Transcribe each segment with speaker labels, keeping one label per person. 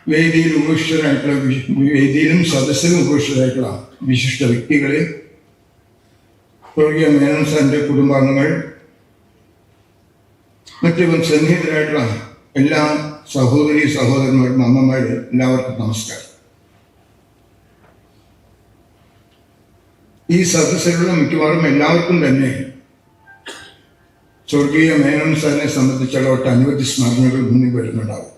Speaker 1: വേദിയിൽ ഉപേക്ഷിതരായിട്ടുള്ള വേദിയിലും സദസ്സിലും ഉപേക്ഷിതരായിട്ടുള്ള വിശിഷ്ട വ്യക്തികളെ, സ്വർഗീയ മേനോൻ സാറിൻ്റെ കുടുംബാംഗങ്ങൾ, മറ്റ് സന്നിഹിതരായിട്ടുള്ള എല്ലാ സഹോദരി സഹോദരന്മാരും അമ്മമാരും എല്ലാവർക്കും നമസ്കാരം. ഈ സദസ്സിലുള്ള മിക്കവാറും എല്ലാവർക്കും തന്നെ സ്വർഗീയ മേനോൻ സാറിനെ സംബന്ധിച്ചുള്ള ഒട്ടനവധി സ്മരണകൾ മുന്നിൽ വരുന്നുണ്ടാവും.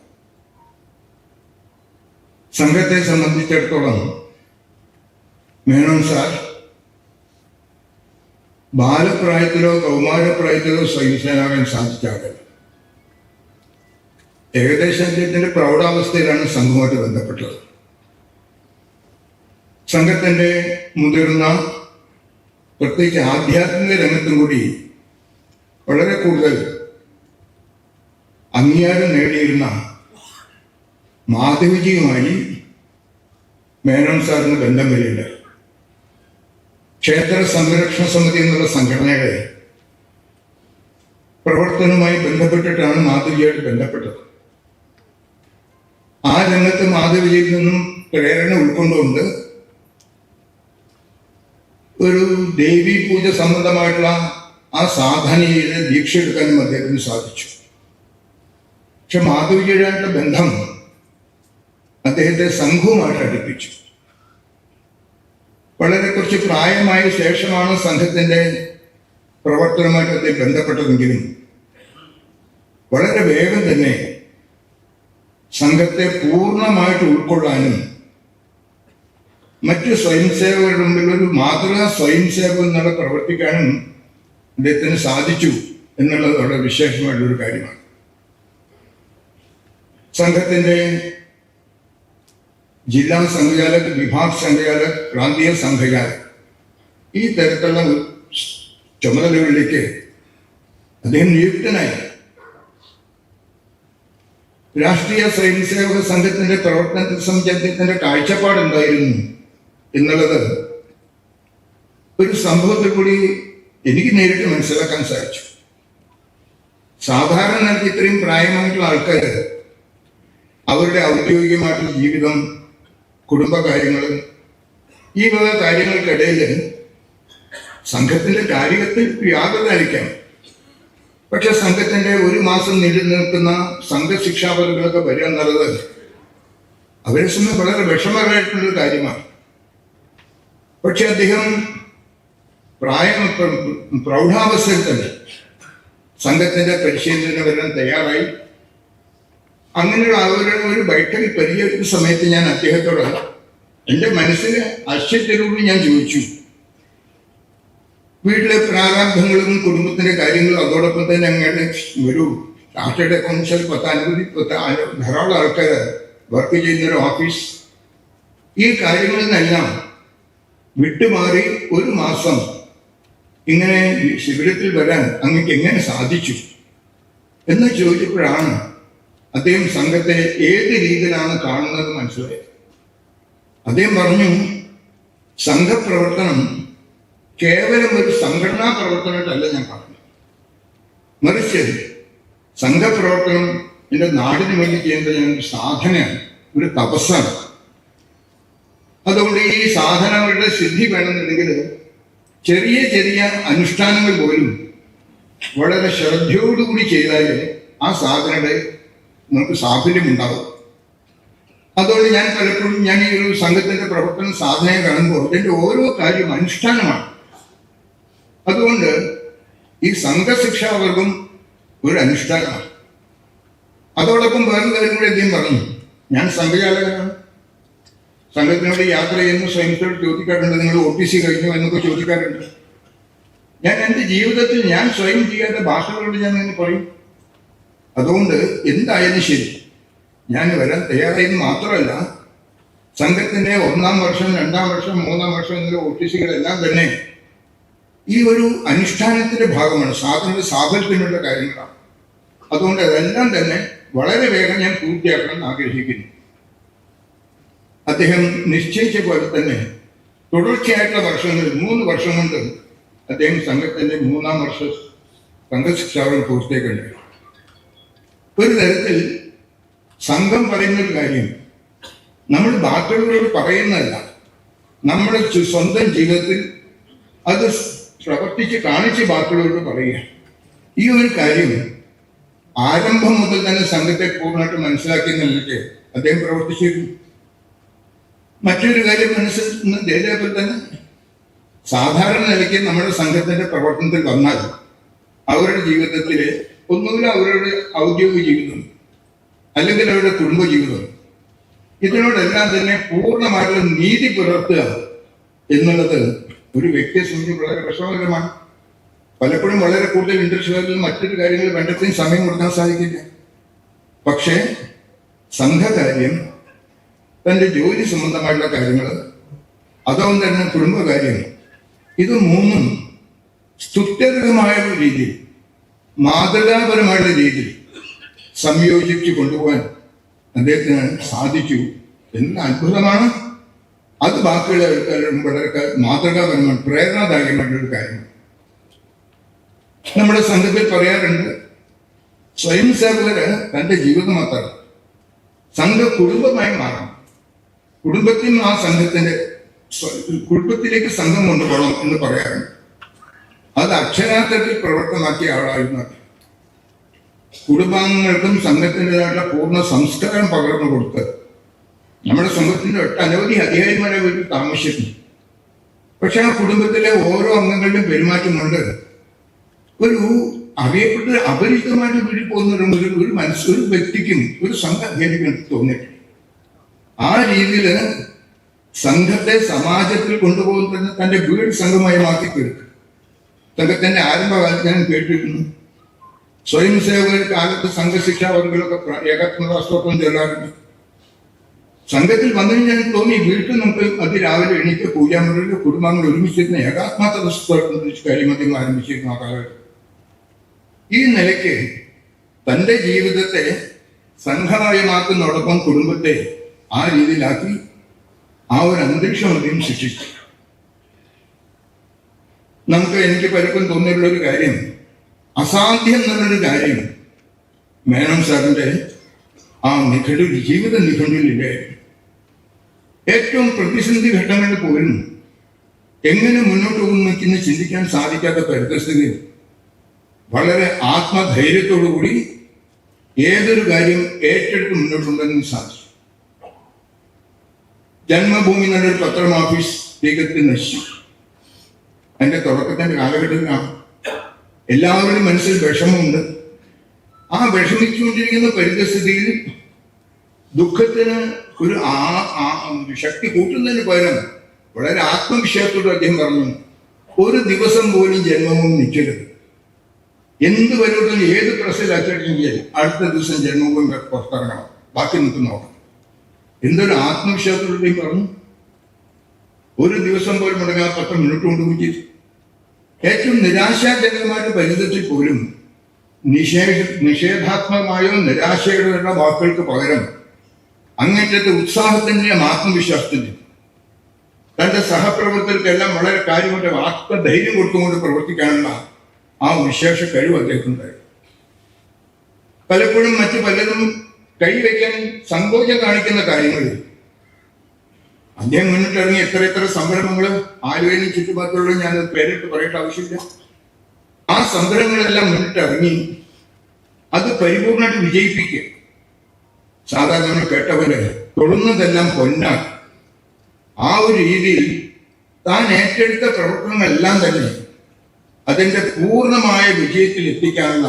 Speaker 1: സംഘത്തെ സംബന്ധിച്ചിടത്തോളം മേനോൻ സാർ ബാലപ്രായത്തിലോ കൗമാരപ്രായത്തിലോ സ്വയംസേനാകാൻ സാധിച്ചാകരുത്. ഏകദേശം അദ്ദേഹത്തിന്റെ പ്രൗഢാവസ്ഥയിലാണ് സംഘവുമായിട്ട് ബന്ധപ്പെട്ടത്. സംഘത്തിന്റെ മുതിർന്ന പ്രത്യേകിച്ച് ആധ്യാത്മിക രംഗത്തും കൂടി വളരെ കൂടുതൽ അംഗീകാരം നേടിയിരുന്ന മാധവിജിയുമായി മേനോൻ സാറിന് ബന്ധം വരികയുണ്ട്. ക്ഷേത്ര സംരക്ഷണ സമിതി എന്നുള്ള സംഘടനയുടെ പ്രവർത്തനവുമായി ബന്ധപ്പെട്ടിട്ടാണ് മാധവിജിയായിട്ട് ബന്ധപ്പെട്ടത്. ആ രംഗത്ത് മാധവിജിയിൽ നിന്നും പ്രേരണ ഉൾക്കൊണ്ടുകൊണ്ട് ഒരു ദേവീ പൂജ സംബന്ധമായിട്ടുള്ള ആ സാധനയിൽ ദീക്ഷ എടുക്കാനും അദ്ദേഹത്തിന് സാധിച്ചു. പക്ഷെ മാധവിജിയുടെയായിട്ടുള്ള ബന്ധം അദ്ദേഹത്തെ സംഘവുമായിട്ട് അടുപ്പിച്ചു. വളരെ കുറച്ച് പ്രായമായ ശേഷമാണ് സംഘത്തിന്റെ പ്രവർത്തനവുമായിട്ട് അദ്ദേഹം ബന്ധപ്പെട്ടതെങ്കിലും വളരെ വേഗം തന്നെ സംഘത്തെ പൂർണ്ണമായിട്ട് ഉൾക്കൊള്ളാനും മറ്റ് സ്വയംസേവകരുടെ മുമ്പിൽ ഒരു മാതൃകാ സ്വയംസേവകൻ എന്നുള്ള പ്രവർത്തിക്കാനും അദ്ദേഹത്തിന് സാധിച്ചു എന്നുള്ളത് വളരെ വിശേഷമായിട്ടൊരു കാര്യമാണ്. സംഘത്തിന്റെ ജില്ലാ സംഘചാലക്, വിഭാഗ് സംഘചാലക്, പ്രാന്തീയ സംഘചാലക് ഈ തരത്തിലുള്ള ചുമതലകളിലേക്ക് അദ്ദേഹം നിയുക്തനായി. രാഷ്ട്രീയ സ്വയംസേവക സംഘത്തിന്റെ പ്രവർത്തനത്തെ സംബന്ധിച്ച് അദ്ദേഹത്തിന്റെ കാഴ്ചപ്പാട് എന്തായിരുന്നു എന്നുള്ളത് ഒരു സംഭവത്തിൽ കൂടി എനിക്ക് നേരിട്ട് മനസ്സിലാക്കാൻ സാധിച്ചു. സാധാരണ നിലയ്ക്ക് ഇത്രയും പ്രായമായിട്ടുള്ള ആൾക്കാർ അവരുടെ ഔദ്യോഗികമായിട്ടുള്ള ജീവിതം, കുടുംബകാര്യങ്ങൾ, ഈ വക കാര്യങ്ങൾക്കിടയിൽ സംഘത്തിന്റെ കാര്യത്തിൽ വ്യാപൃതരായിരിക്കാം. പക്ഷെ സംഘത്തിന്റെ ഒരു മാസം നീണ്ടു നിൽക്കുന്ന സംഘശിക്ഷാപരികളൊക്കെ വരിക എന്നുള്ളത് അവരെ സംബന്ധിച്ച് വളരെ വിഷമകരമായിട്ടുള്ളൊരു കാര്യമാണ്. പക്ഷെ അദ്ദേഹം പ്രൗഢാവസ്ഥയിൽ തന്നെ സംഘത്തിന്റെ പരിശീലനം വരാൻ തയ്യാറായി. അങ്ങനെയുള്ള അവരുടെ ഒരു ബൈഠക്കിൽ പരിചയപ്പെട്ട സമയത്ത് ഞാൻ അദ്ദേഹത്തോട് എൻ്റെ മനസ്സിന് ആശ്ചര്യത്തോടുകൂടി ഞാൻ ചോദിച്ചു, വീട്ടിലെ പ്രാരാബ്ധങ്ങളും കുടുംബത്തിന്റെ കാര്യങ്ങളും അതോടൊപ്പം തന്നെ അങ്ങനെ ഒരു ചാർട്ടേഡ് അക്കൗണ്ട്സിൽ ധാരാളം ആൾക്കാർ വർക്ക് ചെയ്യുന്നൊരു ഓഫീസ്, ഈ കാര്യങ്ങളിൽ നിന്നെല്ലാം വിട്ടുമാറി ഒരു മാസം ഇങ്ങനെ ശിബിരത്തിൽ വരാൻ അങ്ങക്ക് എങ്ങനെ സാധിച്ചു എന്ന് ചോദിച്ചപ്പോഴാണ് അദ്ദേഹം സംഘത്തെ ഏത് രീതിയിലാണ് കാണുന്നത് മനസ്സിലായത്. അദ്ദേഹം പറഞ്ഞു, സംഘപ്രവർത്തനം കേവലം ഒരു സംഘടനാ പ്രവർത്തനമായിട്ടല്ല ഞാൻ പറഞ്ഞു, മറിച്ച് സംഘപ്രവർത്തനം എൻ്റെ നാടിന് വേണ്ടി ചെയ്യുന്നത് ഒരു സാധനയാണ്, ഒരു തപസ്സാണ്. അതുകൊണ്ട് ഈ സാധനങ്ങളുടെ സിദ്ധി വേണമെന്നുണ്ടെങ്കിൽ ചെറിയ ചെറിയ അനുഷ്ഠാനങ്ങൾ പോലും വളരെ ശ്രദ്ധയോടുകൂടി ചെയ്താൽ ആ സാധനയുടെ നമുക്ക് സാഫല്യമുണ്ടാകും. അതുകൊണ്ട് ഞാൻ പലപ്പോഴും ഞാൻ ഈ ഒരു സംഘത്തിന്റെ പ്രവർത്തന സാധനയെ കാണുമ്പോൾ അതിൻ്റെ ഓരോ കാര്യം അനുഷ്ഠാനമാണ്. അതുകൊണ്ട് ഈ സംഘശിക്ഷാവർഗം ഒരു അനുഷ്ഠാനമാണ്. അതോടൊപ്പം വേറൊരു കാര്യം കൂടി അദ്ദേഹം പറഞ്ഞു, ഞാൻ സംഘചാലകനാണ്, സംഘത്തിനോട് യാത്ര ചെയ്യുന്ന സ്വയംസേവകർ ചോദിക്കാറുണ്ട്, നിങ്ങൾ OPC കഴിഞ്ഞു എന്നൊക്കെ ചോദിക്കാറുണ്ട്. ഞാൻ എൻ്റെ ജീവിതത്തിൽ ഞാൻ സ്വയം ചെയ്യാത്ത ഭാഷകളോട് ഞാൻ അങ്ങനെ പറയും. അതുകൊണ്ട് എന്തായാലും ശരി ഞാൻ വരാൻ തയ്യാറായെന്ന് മാത്രമല്ല, സംഘത്തിന്റെ 1-ാം വർഷം 2-ാം വർഷം 3-ാം വർഷം എന്നുള്ള OPCകളെല്ലാം തന്നെ ഈ ഒരു അനുഷ്ഠാനത്തിന്റെ ഭാഗമാണ്, സാധനയുടെ സാഫല്യത്തിനുള്ള കാര്യങ്ങളാണ്. അതുകൊണ്ട് അതെല്ലാം തന്നെ വളരെ വേഗം ഞാൻ പൂർത്തിയാക്കണം എന്ന് ആഗ്രഹിക്കുന്നു. അദ്ദേഹം നിശ്ചയിച്ച പോലെ തന്നെ തുടർച്ചയായിട്ടുള്ള വർഷങ്ങളിൽ 3 വർഷം കൊണ്ട് അദ്ദേഹം സംഘത്തിന്റെ 3-ാം വർഷ സംഘശിക്ഷാവൻ പൂർത്തിയാക്കേണ്ടത്. ഒരു തരത്തിൽ സംഘം പറയുന്നൊരു കാര്യം നമ്മൾ ബാക്കിയുള്ളവരോട് പറയുന്നതല്ല, നമ്മുടെ സ്വന്തം ജീവിതത്തിൽ അത് പ്രവർത്തിച്ച് കാണിച്ച് ബാക്കിയുള്ളവരോട് പറയുക. ഈ ഒരു കാര്യം ആരംഭം മുതൽ തന്നെ സംഘത്തെ പൂർണ്ണമായിട്ട് മനസ്സിലാക്കിയ നിലയ്ക്ക് അദ്ദേഹം പ്രവർത്തിച്ചിരുന്നു. മറ്റൊരു കാര്യം മനസ്സിലാക്കുന്ന ഇതേപോലെ തന്നെ സാധാരണ നിലയ്ക്ക് നമ്മുടെ സംഘത്തിന്റെ പ്രവർത്തനത്തിൽ വന്നാൽ അവരുടെ ജീവിതത്തില് ഒന്നുകിൽ അവരുടെ ഔദ്യോഗിക ജീവിതം അല്ലെങ്കിൽ അവരുടെ കുടുംബ ജീവിതം, ഇതിനോടെല്ലാം തന്നെ പൂർണ്ണമായിട്ടുള്ള നീതി പുലർത്തുക എന്നുള്ളത് ഒരു വ്യക്തിയെ സംബന്ധിച്ച് വളരെ വിഷമകരമാണ്. പലപ്പോഴും വളരെ കൂടുതൽ ഇൻട്രസ്റ്റ് മറ്റൊരു കാര്യങ്ങൾ വേണ്ടത്രയും സമയം കൊടുക്കാൻ സാധിക്കില്ല. പക്ഷേ സംഘകാര്യം, തൻ്റെ ജോലി സംബന്ധമായിട്ടുള്ള കാര്യങ്ങൾ, അതുകൊണ്ട് തന്നെ കുടുംബകാര്യം, ഇത് മൂന്നും സ്തുത്യർഹമായ രീതിയിൽ, മാതൃകാപരമായുള്ള രീതിയിൽ സംയോജിച്ച് കൊണ്ടുപോകാൻ അദ്ദേഹത്തിന് സാധിച്ചു എന്ന അത്ഭുതമാണ്. അത് ബാക്കിയുള്ള വളരെ മാതൃകാപരമാണ്, പ്രേരണാദായകമായിട്ടൊരു കാര്യമാണ്. നമ്മുടെ സംഘത്തിൽ പറയാറുണ്ട്, സ്വയം സേവകര് തൻ്റെ ജീവിതം മാത്രം സംഘ കുടുംബമായി മാറണം. കുടുംബത്തിൽ ആ സംഘത്തിന്റെ കുടുംബത്തിലേക്ക് സംഘം കൊണ്ടുപോകണം എന്ന് പറയാറുണ്ട്. അത് അക്ഷരാർത്ഥത്തിൽ പ്രവർത്തനമാക്കിയ ആളായിരുന്നു. കുടുംബാംഗങ്ങൾക്കും സംഘത്തിൻ്റെതായിട്ടുള്ള പൂർണ്ണ സംസ്കാരം പകർന്നു കൊടുത്ത് നമ്മുടെ സംഘത്തിന്റെ ഒട്ടനവധി അധികാരിമാരെ വീട്ടിൽ താമസിക്കുന്നു. പക്ഷെ ആ കുടുംബത്തിലെ ഓരോ അംഗങ്ങളുടെയും പെരുമാറ്റം കൊണ്ട് ഒരു അറിയപ്പെട്ട അപരിചിതമായിട്ട് വീട്ടിൽ പോകുന്ന ഒരു വ്യക്തിക്കും ഒരു സംഘ അധികാരിക്കും തോന്നിയിട്ടുണ്ട്. ആ രീതിയിൽ സംഘത്തെ സമാജത്തിൽ കൊണ്ടുപോകുന്ന തന്റെ വീട് സംഘമായി മാറ്റി തീർക്കും. സംഘത്തിന്റെ ആരംഭകാലത്ത് ഞാൻ കേട്ടിരുന്നു, സ്വയം സേവകർ കാലത്ത് സംഘശിക്ഷാ വർഗങ്ങളൊക്കെ ഏകാത്മതാസ്തോത്രം ചൊല്ലാറുണ്ട്. സംഘത്തിൽ വന്നതിന് ഞാൻ തോന്നി, വീട്ടിൽ നമുക്ക് അതിരാവിലെ എണീറ്റ് പൂജാമുറിയിൽ കുടുംബാംഗങ്ങൾ ഒരുമിച്ചിരുന്ന ഏകാത്മതാസ്തോത്രം കാര്യമദ്യം ആരംഭിച്ചിരുന്നു ആ കാലഘട്ടം. ഈ നിലയ്ക്ക് തൻ്റെ ജീവിതത്തെ സംഘമയമാക്കുന്നതോടൊപ്പം കുടുംബത്തെ ആ രീതിയിലാക്കി ആ ഒരു അന്തരീക്ഷം അദ്ദേഹം സൃഷ്ടിച്ചു. എനിക്ക് പലർക്കും തോന്നിയിട്ടുള്ള ഒരു കാര്യം, അസാധ്യം എന്നുള്ളൊരു കാര്യം മേനോൻ സാറിന്റെ ആ ജീവിത നിഘണ്ടുവിലില്ലേ. ഏറ്റവും പ്രതിസന്ധി ഘട്ടങ്ങളിൽ പോലും എങ്ങനെ മുന്നോട്ട് പോകുന്ന ചിന്തിക്കാൻ സാധിക്കാത്ത പരിതസ്ഥിതിയിൽ വളരെ ആത്മധൈര്യത്തോടുകൂടി ഏതൊരു കാര്യം ഏറ്റെടുത്ത് മുന്നോട്ടുണ്ടെന്ന് സാധിച്ചു. ജന്മഭൂമി എന്നൊരു പത്രം ഓഫീസ് തീകത്തിൽ നശിച്ചു. അതിന്റെ തുടക്കത്തിന്റെ കാലഘട്ടത്തിലാണ് എല്ലാവരുടെയും മനസ്സിൽ വിഷമമുണ്ട്. ആ വിഷമിച്ചുകൊണ്ടിരിക്കുന്ന പരിതസ്ഥിതിയിൽ ദുഃഖത്തിന് ഒരു ശക്തി കൂട്ടുന്നതിന് പകരം വളരെ ആത്മവിശ്വാസത്തോട് അദ്ദേഹം പറഞ്ഞു, ഒരു ദിവസം പോലും ജന്മഭൂമി നിൽക്കരുത്. എന്ത് വരുമ്പോഴും ഏത് പ്രസ്സിൽ അച്ചടിച്ചെങ്കിൽ അടുത്ത ദിവസം ജന്മഭൂമി പുറത്തിറങ്ങണം, ബാക്കി നമുക്ക് നോക്കാം. എന്തൊരു ആത്മവിശ്വാസത്തോടെയും പറഞ്ഞു. ഒരു ദിവസം പോലും മുടങ്ങാൻ 10 മിനിറ്റ് കൊണ്ട് കുറിച്ച് ഏറ്റവും നിരാശാജനകമായിട്ട് പരിതത്തിൽ പോലും നിഷേധാത്മകമായോ നിരാശയുടെ വാക്കുകൾക്ക് പകരം അങ്ങേറ്റത്തെ ഉത്സാഹത്തിന്റെയും ആത്മവിശ്വാസത്തിന്റെയും തന്റെ സഹപ്രവർത്തകർക്കെല്ലാം വളരെ കാര്യമായിട്ട് ആത്മധൈര്യം കൊടുത്തുകൊണ്ട് പ്രവർത്തിക്കാനുള്ള ആ വിശേഷ കഴിവ് അദ്ദേഹത്തിനുണ്ടായി. പലപ്പോഴും മറ്റു പലരും കൈവയ്ക്കാൻ സങ്കോചം കാണിക്കുന്ന കാര്യങ്ങളിൽ അദ്ദേഹം മുന്നിട്ടിറങ്ങി എത്ര സംരംഭങ്ങൾ ആലുവയിലും ചുറ്റുപാടുകളിലും ഞാൻ പേരിട്ട് പറയേണ്ട ആവശ്യമില്ല. ആ സംരംഭങ്ങളെല്ലാം മുന്നിട്ടിറങ്ങി അത് പരിപൂർണമായിട്ട് വിജയിപ്പിക്കുക. സാധാരണ നമ്മൾ കേട്ടപോലെ തൊടുന്നതെല്ലാം പൊന്നാണ്. ആ ഒരു രീതിയിൽ താൻ ഏറ്റെടുത്ത പ്രവർത്തനങ്ങളെല്ലാം തന്നെ അതിന്റെ പൂർണ്ണമായ വിജയത്തിൽ എത്തിക്കാനുള്ള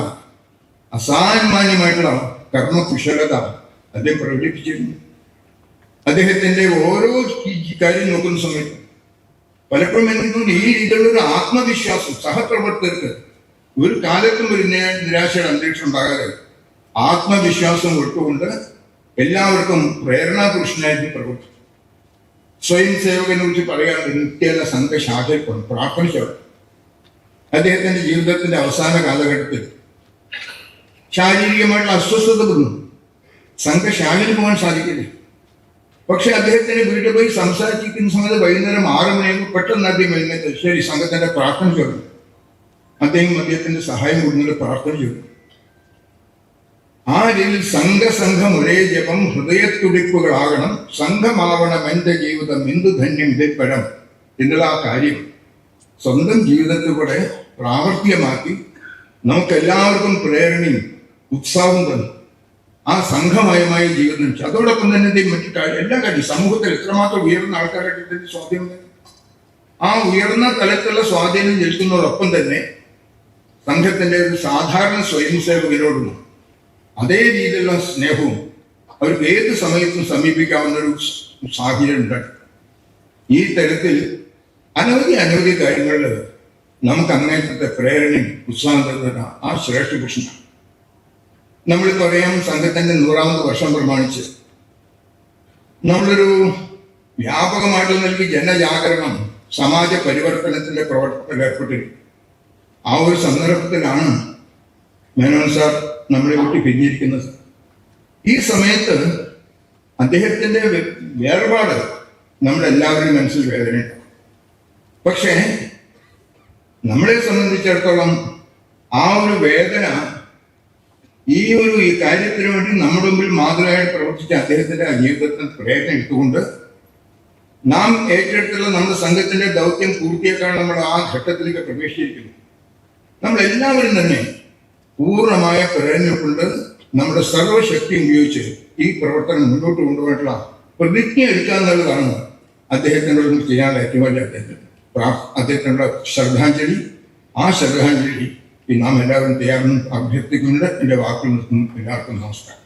Speaker 1: അസാമാന്യമായിട്ടുള്ള കർമ്മകുശലത അദ്ദേഹം പ്രകടിപ്പിച്ചിരുന്നു. അദ്ദേഹത്തിന്റെ ഓരോ കാര്യം നോക്കുന്ന സമയത്ത് പലപ്പോഴും എനിക്ക് ഈ രീതിയിലുള്ള ഒരു ആത്മവിശ്വാസം സഹപ്രവർത്തകർക്ക് ഒരു കാലത്തും ഒരു നിരാശയുടെ അന്തരീക്ഷം ഉണ്ടാകാതെ ആത്മവിശ്വാസം ഉൾക്കൊണ്ട് എല്ലാവർക്കും പ്രേരണാപുരുഷനായിട്ട് പ്രവർത്തിച്ചു. സ്വയം സേവകനെ കുറിച്ച് പറയാണ്ട് നിത്യേന സംഘശാഖയിൽ പ്രാർത്ഥനിച്ചു. അദ്ദേഹത്തിന്റെ ജീവിതത്തിന്റെ അവസാന കാലഘട്ടത്തിൽ ശാരീരികമായിട്ടുള്ള അസ്വസ്ഥത വന്നു, സംഘശാഖയിൽ പോകാൻ സാധിക്കില്ല. പക്ഷെ അദ്ദേഹത്തിന് വീട്ടിൽ പോയി സംസാരിച്ചിരിക്കുന്ന സമയത്ത് വൈകുന്നേരം 6 മണിയാകുമ്പോൾ പെട്ടെന്ന് അദ്ദേഹം എഴുന്നേറ്റ് ശരി സംഘത്തിന്റെ പ്രാർത്ഥന ചെയ്തു. അദ്ദേഹത്തിന്റെ സഹായം കൊടുത്തിട്ട് പ്രാർത്ഥന ചെയ്തു. ആ രീതിയിൽ സംഘം ഒരേ ജപം ഹൃദയത്തുടിപ്പുകളാകണം. സംഘമാവണം എൻ്റെ ജീവിതം എന്തു ധന്യം ഇതിൽപ്പരം എന്നുള്ള ആ കാര്യം സ്വന്തം ജീവിതത്തിലൂടെ പ്രാവർത്തികമാക്കി നമുക്കെല്ലാവർക്കും പ്രേരണയും ഉത്സാഹവും തന്നു. ആ സംഘമയമായ ജീവിതം നയിച്ചു. അതോടൊപ്പം തന്നെ മറ്റു എല്ലാ കാര്യം സമൂഹത്തിൽ എത്രമാത്രം ഉയർന്ന ആൾക്കാരായിട്ട് ഇതിന്റെ സ്വാധീനം. ആ ഉയർന്ന തലത്തിലുള്ള സ്വാധീനം ചെലുത്തുന്നതോടൊപ്പം തന്നെ സംഘത്തിന്റെ ഒരു സാധാരണ സ്വയം സേവകരോടും അതേ രീതിയിലുള്ള സ്നേഹവും അവർക്ക് ഏത് സമയത്തും സമീപിക്കാവുന്ന ഒരു സാഹചര്യം ഉണ്ടായി. ഈ തരത്തിൽ അനവധി കാര്യങ്ങളിൽ നമുക്ക് അങ്ങേറ്റത്തെ പ്രേരണയും ഉത്സാഹം തരുന്ന ആ ശ്രേഷ്ഠ പുരുഷനാണ്. നമ്മളിപ്പോൾ അറിയാം, സംഘത്തിന്റെ 100ാമത് വർഷം പ്രമാണിച്ച് നമ്മളൊരു വ്യാപകമായിട്ട് നൽകി ജനജാഗരണം സമാജ പരിവർത്തനത്തിന്റെ പ്രവർത്തനത്തിൽ ഏർപ്പെട്ടിരിക്കും. ആ ഒരു സന്ദർഭത്തിലാണ് മേനോൻ സാർ നമ്മളെ വിട്ട് പിരിഞ്ഞിരിക്കുന്നത്. ഈ സമയത്ത് അദ്ദേഹത്തിന്റെ വേർപാട് നമ്മളെല്ലാവരും മനസ്സിൽ വേദനയുണ്ടാവും. പക്ഷേ നമ്മളെ സംബന്ധിച്ചിടത്തോളം ആ ഒരു വേദന ഈ കാര്യത്തിന് വേണ്ടി നമ്മുടെ മുമ്പിൽ മാതൃകയായി പ്രവർത്തിച്ച അദ്ദേഹത്തിന്റെ ജീവിതത്തിന് പ്രേരണ എടുത്തുകൊണ്ട് നാം ഏറ്റെടുത്തുള്ള നമ്മുടെ സംഘത്തിന്റെ ദൗത്യം പൂർത്തിയാക്കാൻ നമ്മൾ ആ ഘട്ടത്തിലേക്ക് പ്രവേശിച്ചിരിക്കുന്നു. നമ്മളെല്ലാവരും തന്നെ പൂർണ്ണമായ പ്രേരണ കൊണ്ട് നമ്മുടെ സർവ്വശക്തി ഉപയോഗിച്ച് ഈ പ്രവർത്തനം മുന്നോട്ട് കൊണ്ടുപോയിട്ടുള്ള പ്രതിജ്ഞ എടുക്കുക എന്നുള്ളതാണ് അദ്ദേഹത്തിനോട് ചെയ്യാനുള്ള ഏറ്റവും വലിയ അദ്ദേഹത്തിനുള്ള ശ്രദ്ധാഞ്ജലി. ആ ശ്രദ്ധാഞ്ജലി നാം എല്ലാവരും തയ്യാറെന്ന് അഭ്യർത്ഥിക്കുന്നുണ്ട്. എൻ്റെ വാക്കുകൾ നിർത്തുന്നു. എല്ലാവർക്കും നമസ്കാരം.